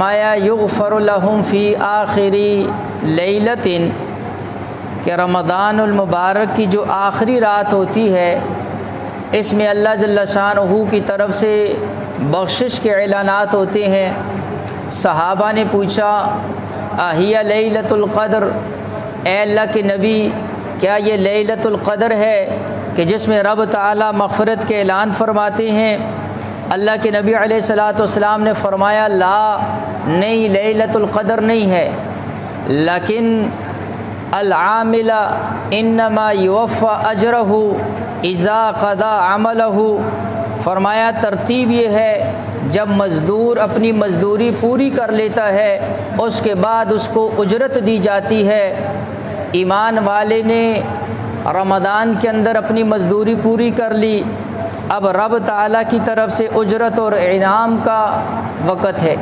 फरमाया युग़फ़रु लहुम फ़ी आखिरी लैलतिन कि रमज़ानुल मुबारक की जो आखिरी रात होती है इसमें अल्लाह जल्ल शानहू की तरफ से बख्शिश के ऐलानात होते हैं। सहाबा ने पूछा अहिया लैलतुल क़द्र, ए अल्लाह के नबी क्या ये लैलतुल क़द्र है कि जिसमें रब ताला मग़फ़िरत के ऐलान फरमाते हैं। अल्लाह के नबी अलैहिस्सलातु वस्सलाम ने फरमाया ला, नहीं लैलतुल क़द्र नहीं है, लेकिन अल आमिला इन्नमा युवफ़्फ़ा अजरहु इज़ा क़दा अमलहु। फरमाया तरतीब ये है जब मज़दूर अपनी मज़दूरी पूरी कर लेता है उसके बाद उसको उजरत दी जाती है। ईमान वाले ने रमज़ान के अंदर अपनी मज़दूरी पूरी कर ली, अब रब ताला की तरफ से उजरत और इनाम का वक़्त है।